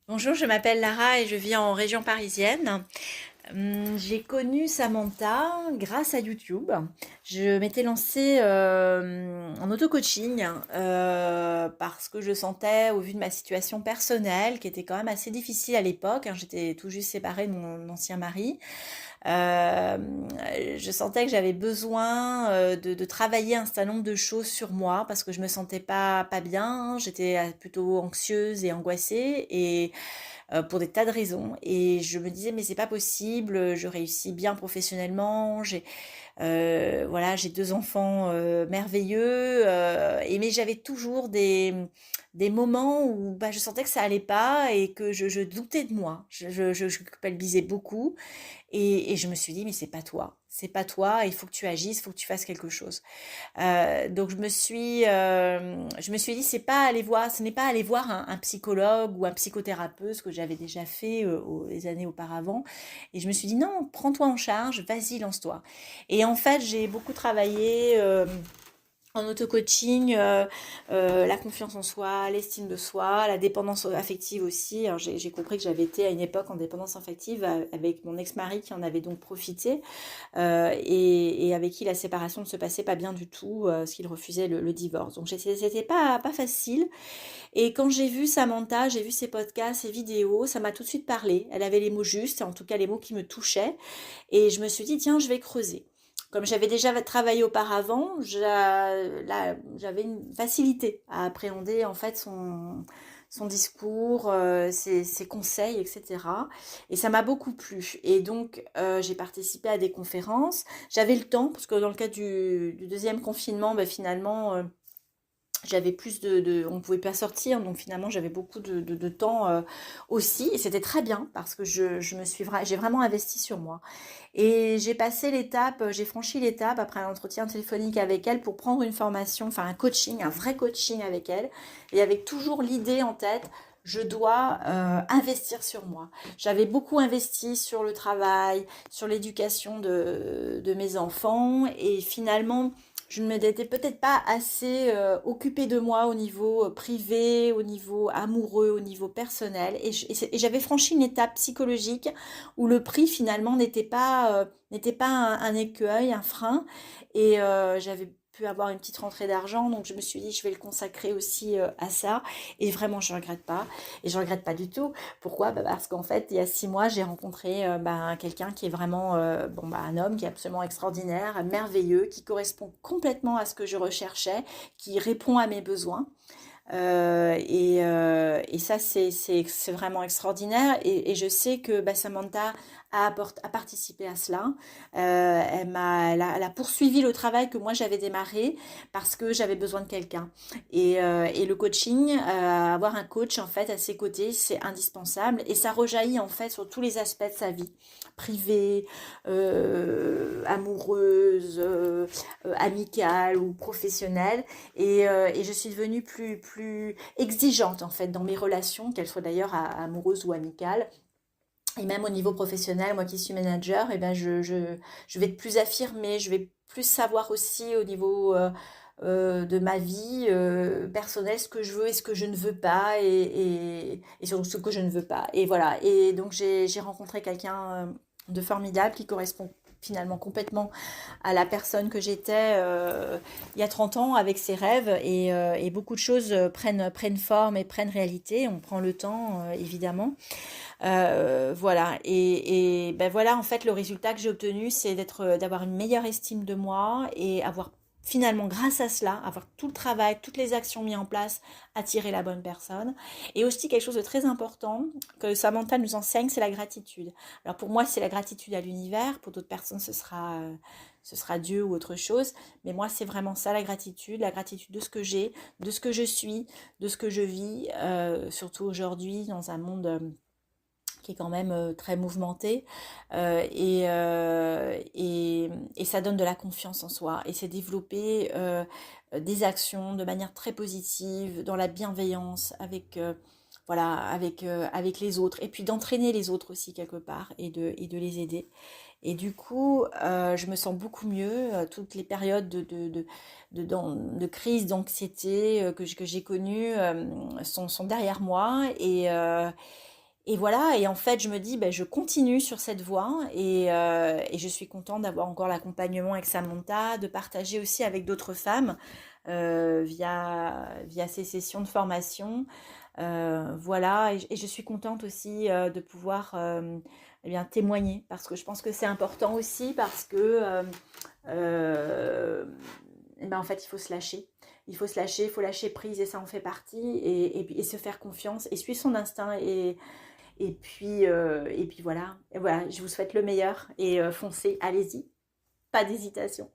Bonjour, je m'appelle Lara et je vis en région parisienne. J'ai connu Samantha grâce à YouTube. Je m'étais lancée en auto-coaching parce que je sentais, au vu de ma situation personnelle, qui était quand même assez difficile à l'époque, hein, j'étais tout juste séparée de mon ancien mari, euh, je sentais que j'avais besoin de travailler un certain nombre de choses sur moi parce que je me sentais pas bien, j'étais plutôt anxieuse et angoissée et pour des tas de raisons. Et je me disais, mais c'est pas possible, je réussis bien professionnellement, voilà, j'ai deux enfants merveilleux, et mais j'avais toujours des moments où bah, je sentais que ça allait pas et que je doutais de moi. Je culpabilisais beaucoup et je me suis dit, mais c'est pas toi, il faut que tu agisses, il faut que tu fasses quelque chose. Donc je me suis dit, ce n'est pas aller voir un psychologue ou un psychothérapeute, ce que j'avais déjà fait les années auparavant. Et je me suis dit, non, prends-toi en charge, vas-y, lance-toi. Et en fait, j'ai beaucoup travaillé en auto-coaching, la confiance en soi, l'estime de soi, la dépendance affective aussi. Alors j'ai compris que j'avais été à une époque en dépendance affective avec mon ex-mari qui en avait donc profité et avec qui la séparation ne se passait pas bien du tout, parce qu'il refusait le divorce. Donc c'était pas facile. Et quand j'ai vu Samantha, j'ai vu ses podcasts, ses vidéos, ça m'a tout de suite parlé. Elle avait les mots justes, en tout cas les mots qui me touchaient. Et je me suis dit, tiens, je vais creuser. Comme j'avais déjà travaillé auparavant, j'avais une facilité à appréhender en fait son discours, ses conseils, etc. Et ça m'a beaucoup plu. Et donc, j'ai participé à des conférences. J'avais le temps, parce que dans le cadre du deuxième confinement, ben, finalement, j'avais plus on ne pouvait pas sortir, donc finalement j'avais beaucoup de temps aussi, et c'était très bien parce que j'ai vraiment investi sur moi. Et j'ai franchi l'étape après un entretien téléphonique avec elle pour prendre une formation, enfin un coaching, un vrai coaching avec elle, et avec toujours l'idée en tête, je dois investir sur moi. J'avais beaucoup investi sur le travail, sur l'éducation de mes enfants, et finalement, je ne m'étais peut-être pas assez occupée de moi au niveau privé, au niveau amoureux, au niveau personnel. Et j'avais franchi une étape psychologique où le prix finalement n'était pas un écueil, un frein. Et j'avais pu avoir une petite rentrée d'argent, donc je me suis dit je vais le consacrer aussi à ça. Et vraiment je regrette pas. Et je regrette pas du tout. Pourquoi? Bah, parce qu'en fait il y a 6 mois j'ai rencontré bah, quelqu'un qui est vraiment bon, bah, un homme qui est absolument extraordinaire, merveilleux, qui correspond complètement à ce que je recherchais, qui répond à mes besoins. Et ça, c'est vraiment extraordinaire. Et je sais que bah, Samantha a participé à cela. Elle a poursuivi le travail que moi j'avais démarré parce que j'avais besoin de quelqu'un. Et le coaching, avoir un coach en fait à ses côtés, c'est indispensable. Et ça rejaillit en fait sur tous les aspects de sa vie, privée, amoureuse, amicale ou professionnelle. Et je suis devenue plus exigeante en fait dans mes relations, qu'elles soient d'ailleurs amoureuses ou amicales. Et même au niveau professionnel, moi qui suis manager, eh ben je vais être plus affirmée, je vais plus savoir aussi au niveau de ma vie personnelle ce que je veux et ce que je ne veux pas et surtout ce que je ne veux pas. Et voilà. Et donc j'ai rencontré quelqu'un de formidable qui correspond finalement complètement à la personne que j'étais il y a 30 ans avec ses rêves et beaucoup de choses prennent forme et prennent réalité. On prend le temps, évidemment. Voilà. Et ben voilà, en fait, le résultat que j'ai obtenu, c'est d'avoir une meilleure estime de moi et avoir finalement, grâce à cela, avoir tout le travail, toutes les actions mises en place, attirer la bonne personne. Et aussi quelque chose de très important que Samantha nous enseigne, c'est la gratitude. Alors pour moi, c'est la gratitude à l'univers. Pour d'autres personnes, ce sera Dieu ou autre chose. Mais moi, c'est vraiment ça, la gratitude de ce que j'ai, de ce que je suis, de ce que je vis, surtout aujourd'hui dans un monde qui est quand même très mouvementé et ça donne de la confiance en soi et c'est développer des actions de manière très positive dans la bienveillance avec voilà avec les autres et puis d'entraîner les autres aussi quelque part et de les aider et du coup je me sens beaucoup mieux toutes les périodes de crise d'anxiété que j'ai connues sont derrière moi Et voilà, et en fait, je me dis, ben, je continue sur cette voie et je suis contente d'avoir encore l'accompagnement avec Samantha, de partager aussi avec d'autres femmes via ces sessions de formation. Voilà, et je suis contente aussi de pouvoir eh bien, témoigner parce que je pense que c'est important aussi parce que euh, eh ben, en fait, il faut se lâcher. Il faut se lâcher, il faut lâcher prise et ça en fait partie et se faire confiance et suivre son instinct et puis voilà. Et voilà, je vous souhaite le meilleur et foncez, allez-y, pas d'hésitation.